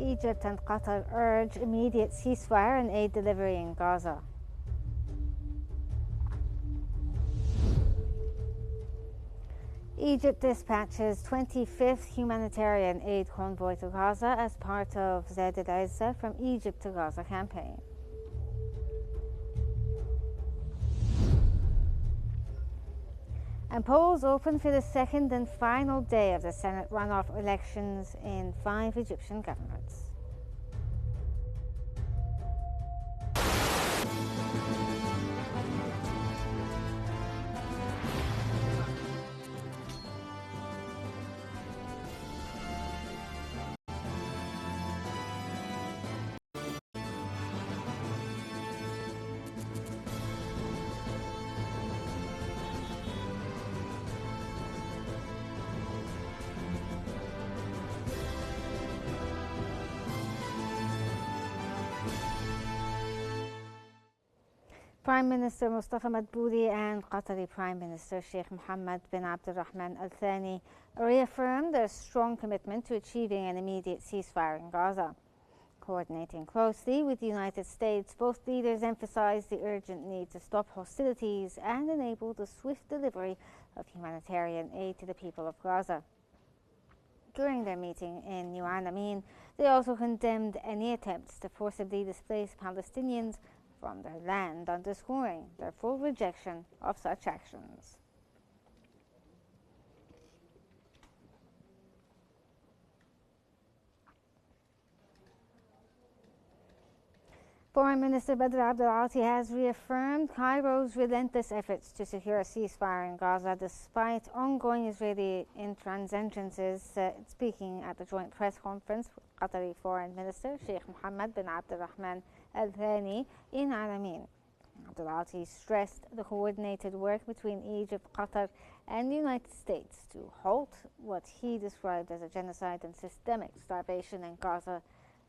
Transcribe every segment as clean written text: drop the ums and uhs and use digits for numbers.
Egypt and Qatar urge immediate ceasefire and aid delivery in Gaza. Egypt dispatches 25th humanitarian aid convoy to Gaza as part of Zaid al-Izza from Egypt to Gaza campaign. And polls open for the second and final day of the Senate runoff elections in 5 Egyptian governorates. Prime Minister Mustafa Madbouli and Qatari Prime Minister Sheikh Mohammed bin Abdulrahman Al Thani reaffirmed their strong commitment to achieving an immediate ceasefire in Gaza. Coordinating closely with the United States, both leaders emphasized the urgent need to stop hostilities and enable the swift delivery of humanitarian aid to the people of Gaza. During their meeting in New Amin, they also condemned any attempts to forcibly displace Palestinians from their land, underscoring their full rejection of such actions. Foreign Minister Badr Abdulati has reaffirmed Cairo's relentless efforts to secure a ceasefire in Gaza despite ongoing Israeli intransigences. Speaking at the joint press conference with Qatari Foreign Minister Sheikh Mohammed bin Abdulrahman Al Thani in Al Amin, Abdulati stressed the coordinated work between Egypt, Qatar, and the United States to halt what he described as a genocide and systemic starvation in Gaza.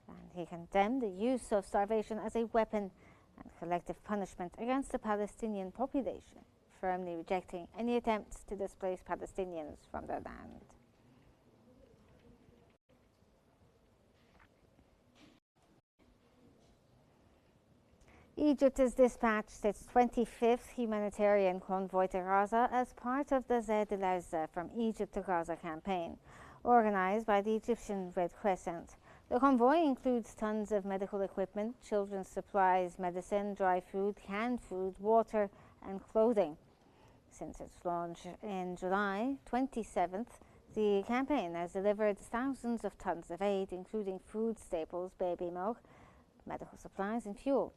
And he condemned the use of starvation as a weapon and collective punishment against the Palestinian population, firmly rejecting any attempts to displace Palestinians from their land. Egypt has dispatched its 25th humanitarian convoy to Gaza as part of the Zaid al-Izza from Egypt to Gaza campaign, organized by the Egyptian Red Crescent. The convoy includes tons of medical equipment, children's supplies, medicine, dry food, canned food, water, and clothing. Since its launch in July 27th, the campaign has delivered thousands of tons of aid, including food staples, baby milk, medical supplies, and fuel.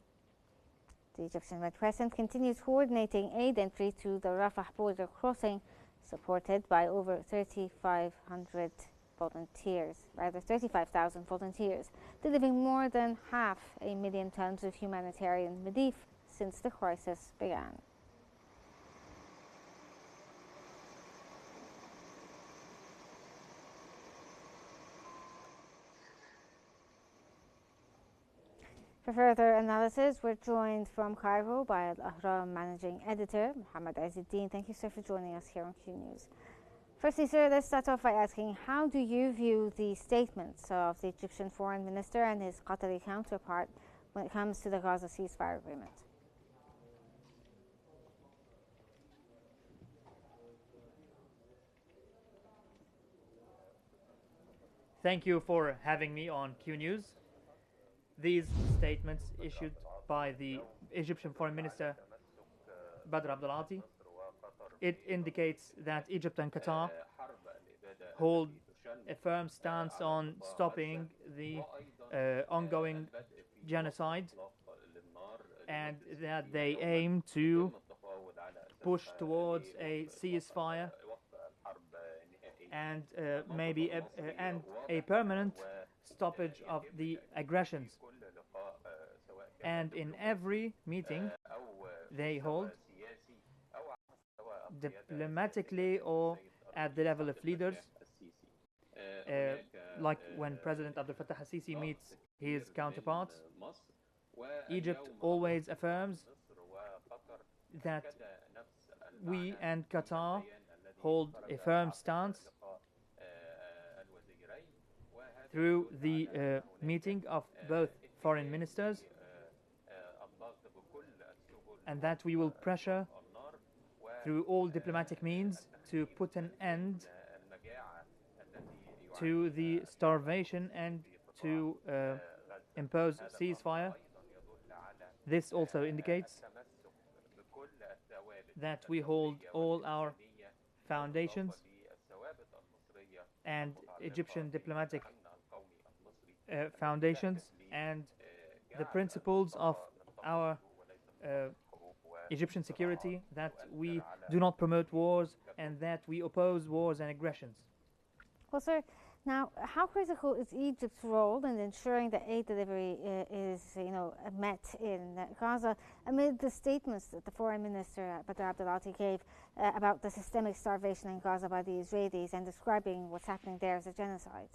The Egyptian Red Crescent continues coordinating aid entry to the Rafah border crossing, supported by over 35,000 volunteers, delivering more than 500,000 tons of humanitarian relief since the crisis began. For further analysis, we're joined from Cairo by Al-Ahram managing editor, Mohammed Izzuddin. Thank you, sir, for joining us here on Qnews. Firstly, sir, let's start off by asking, how do you view the statements of the Egyptian foreign minister and his Qatari counterpart when it comes to the Gaza ceasefire agreement? Thank you for having me on Qnews. These statements issued by the Egyptian Foreign Minister Badr Abdulati, it indicates that Egypt and Qatar hold a firm stance on stopping the ongoing genocide, and that they aim to push towards a ceasefire and maybe a permanent stoppage of the aggressions. And in every meeting they hold, diplomatically or at the level of leaders, like when President Abdel Fattah al-Sisi meets his counterparts, Egypt always affirms that we and Qatar hold a firm stance through the meeting of both foreign ministers, and that we will pressure through all diplomatic means to put an end to the starvation and to impose ceasefire. This also indicates that we hold all our foundations and Egyptian diplomatic foundations and the principles of our Egyptian security, that we do not promote wars and that we oppose wars and aggressions. Well, sir, now, how critical is Egypt's role in ensuring that aid delivery is, met in Gaza amid the statements that the Foreign Minister Badr Abdulati gave about the systemic starvation in Gaza by the Israelis and describing what's happening there as a genocide?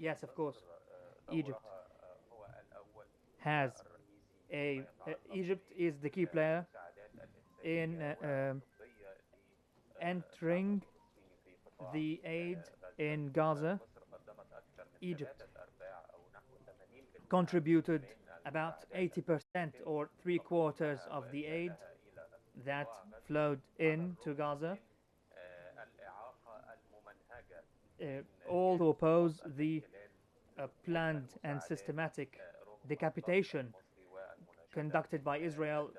Yes, of course. Egypt has Egypt is the key player in entering the aid in Gaza. Egypt contributed about 80% or 3/4 of the aid that flowed into Gaza. All to oppose the planned and systematic decapitation conducted by Israel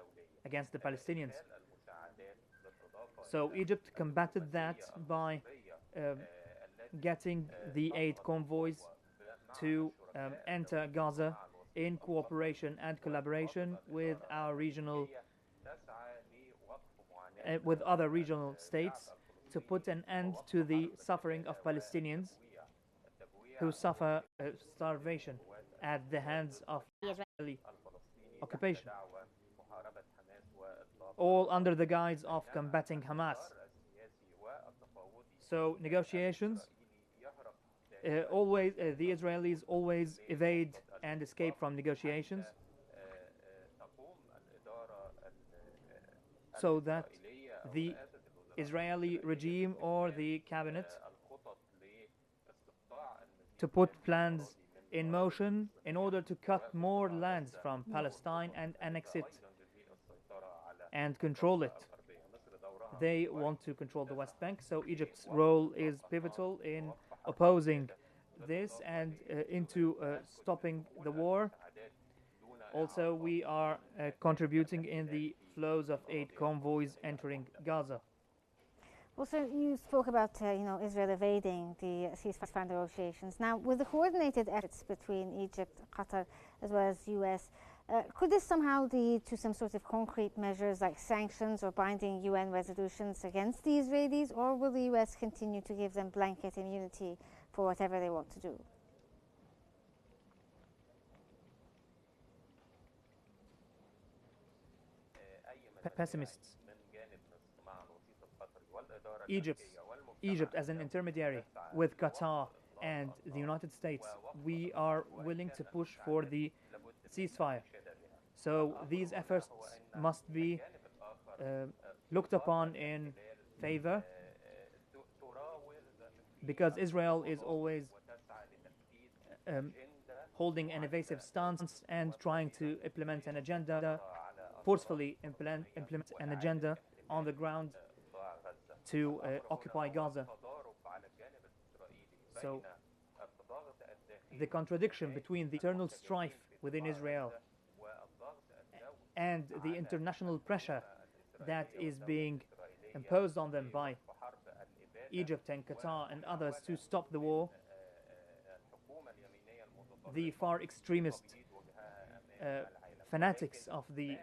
against the Palestinians. So Egypt combated that by getting the aid convoys to enter Gaza in cooperation and collaboration with our regional, with other regional states, to put an end to the suffering of Palestinians who suffer starvation at the hands of Israeli occupation, all under the guise of combating Hamas. So negotiations, the Israelis always evade and escape from negotiations, so that the Israeli regime or the cabinet to put plans in motion in order to cut more lands from Palestine and annex it and control it. They want to control the West Bank, so Egypt's role is pivotal in opposing this and into stopping the war. Also, we are contributing in the flows of aid convoys entering Gaza. Well, sir, you spoke about Israel evading the ceasefire negotiations. Now, with the coordinated efforts between Egypt, Qatar, as well as U.S., could this somehow lead to some sort of concrete measures like sanctions or binding UN resolutions against the Israelis, or will the U.S. continue to give them blanket immunity for whatever they want to do? Pessimists. Egypt as an intermediary with Qatar and the United States, we are willing to push for the ceasefire. So these efforts must be looked upon in favor, because Israel is always holding an evasive stance and trying to implement an agenda, forcefully implement an agenda on the ground to occupy Gaza. So the contradiction between the internal strife within Israel and the international pressure that is being imposed on them by Egypt and Qatar and others to stop the war, the far extremist fanatics of the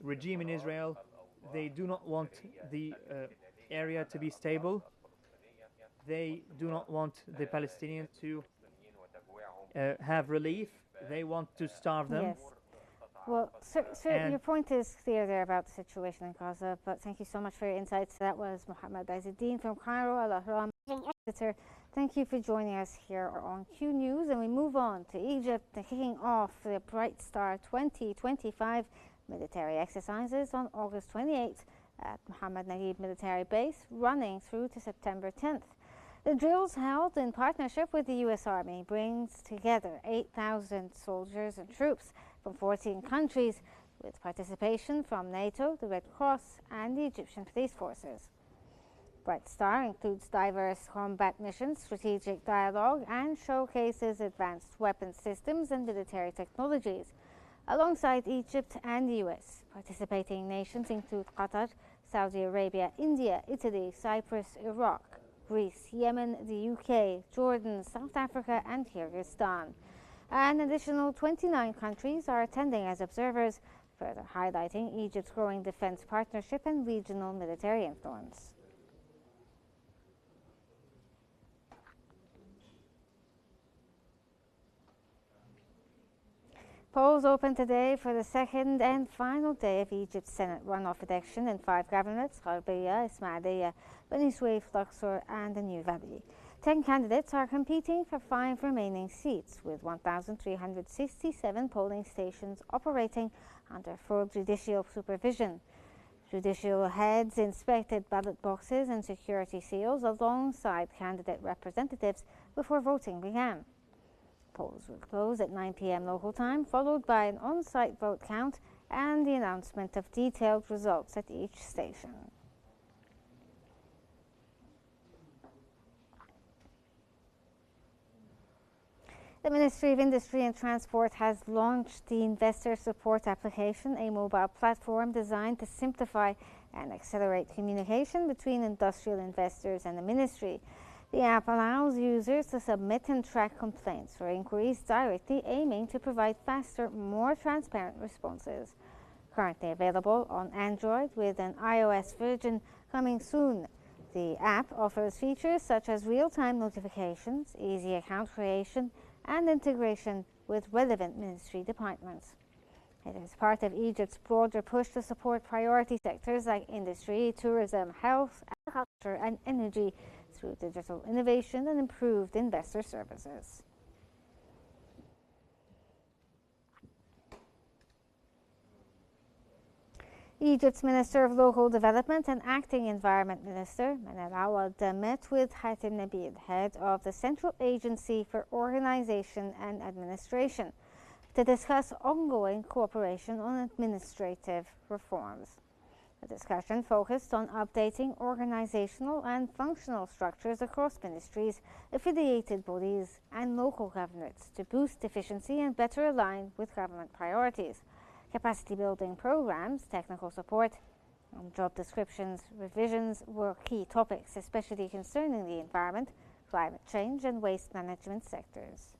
regime in Israel, they do not want the area to be stable. They do not want the Palestinians to have relief. They want to starve them. Yes. Well, sir, your point is clear there about the situation in Gaza, but thank you so much for your insights. That was Mohammed Izzeddin from Cairo, Al-Ahram editor. Thank you for joining us here on Q News, and we move on to Egypt, kicking off the Bright Star 2025 military exercises on August 28th at Mohammed Naguib military base, running through to September 10th. The drills, held in partnership with the U.S. Army, brings together 8,000 soldiers and troops from 14 countries, with participation from NATO, the Red Cross and the Egyptian police forces. Bright Star includes diverse combat missions, strategic dialogue and showcases advanced weapons systems and military technologies. Alongside Egypt and the US, participating nations include Qatar, Saudi Arabia, India, Italy, Cyprus, Iraq, Greece, Yemen, the UK, Jordan, South Africa and Kyrgyzstan. An additional 29 countries are attending as observers, further highlighting Egypt's growing defense partnership and regional military influence. Polls open today for the second and final day of Egypt's Senate runoff election in 5 governorates: Gharbiya, Ismailia, Beni Suef, Luxor and the New Valley. 10 candidates are competing for 5 remaining seats, with 1,367 polling stations operating under full judicial supervision. Judicial heads inspected ballot boxes and security seals alongside candidate representatives before voting began. Polls will close at 9 p.m. local time, followed by an on-site vote count and the announcement of detailed results at each station. The Ministry of Industry and Transport has launched the Investor Support Application, a mobile platform designed to simplify and accelerate communication between industrial investors and the Ministry. The app allows users to submit and track complaints or inquiries directly, aiming to provide faster, more transparent responses. Currently available on Android, with an iOS version coming soon. The app offers features such as real-time notifications, easy account creation, and integration with relevant ministry departments. It is part of Egypt's broader push to support priority sectors like industry, tourism, health, agriculture, and energy through digital innovation and improved investor services. Egypt's Minister of Local Development and Acting Environment Minister, Manal Awad, met with Hatem Nabil, head of the Central Agency for Organization and Administration, to discuss ongoing cooperation on administrative reforms. The discussion focused on updating organizational and functional structures across ministries, affiliated bodies and local governorates to boost efficiency and better align with government priorities. Capacity building programs, technical support, and job descriptions revisions were key topics, especially concerning the environment, climate change and waste management sectors.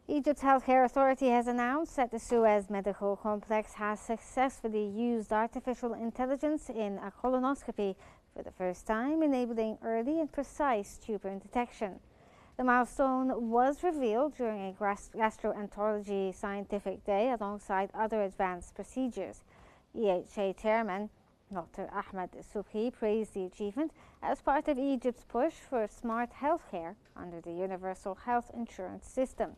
Egypt's Healthcare Authority has announced that the Suez Medical Complex has successfully used artificial intelligence in a colonoscopy for the first time, enabling early and precise tumor detection. The milestone was revealed during a gastroenterology scientific day alongside other advanced procedures. EHA Chairman Dr. Ahmed Subhi praised the achievement as part of Egypt's push for smart healthcare under the Universal Health Insurance System.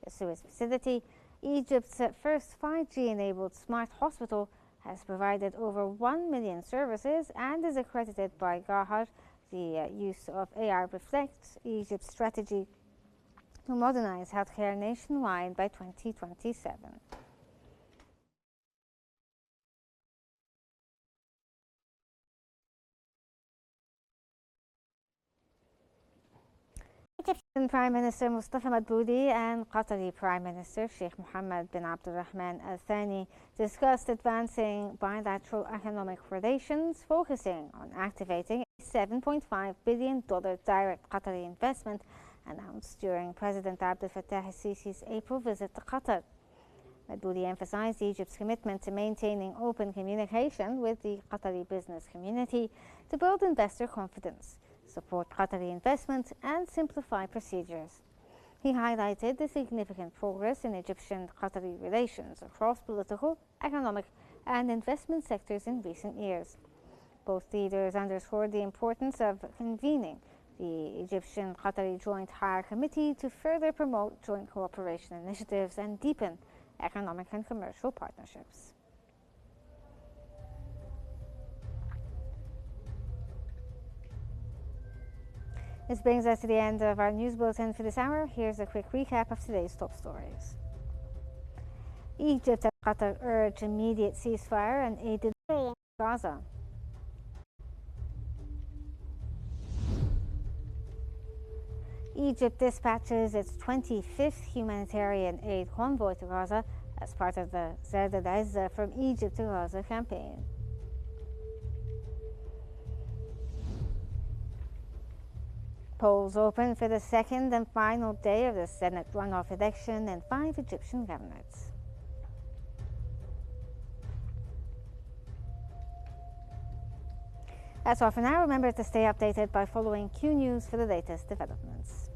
The Suez facility, Egypt's first 5G-enabled smart hospital, has provided over 1 million services and is accredited by Gahar. The use of AI reflects Egypt's strategy to modernize healthcare nationwide by 2027. Egyptian Prime Minister Mustafa Madbouli and Qatari Prime Minister Sheikh Mohammed bin Abdulrahman Al Thani discussed advancing bilateral economic relations, focusing on activating a $7.5 billion direct Qatari investment announced during President Abdel Fattah al-Sisi's April visit to Qatar. Madbouli emphasized Egypt's commitment to maintaining open communication with the Qatari business community to build investor confidence, support Qatari investment and simplify procedures. He highlighted the significant progress in Egyptian-Qatari relations across political, economic and investment sectors in recent years. Both leaders underscored the importance of convening the Egyptian-Qatari Joint Higher Committee to further promote joint cooperation initiatives and deepen economic and commercial partnerships. This brings us to the end of our news bulletin for this hour. Here's a quick recap of today's top stories. Egypt and Qatar urge immediate ceasefire and aid in Gaza. Egypt dispatches its 25th humanitarian aid convoy to Gaza as part of the Zerd al-Izza from Egypt to Gaza campaign. Polls open for the second and final day of the Senate runoff election in 5 Egyptian governorates. That's all for now. Remember to stay updated by following Q News for the latest developments.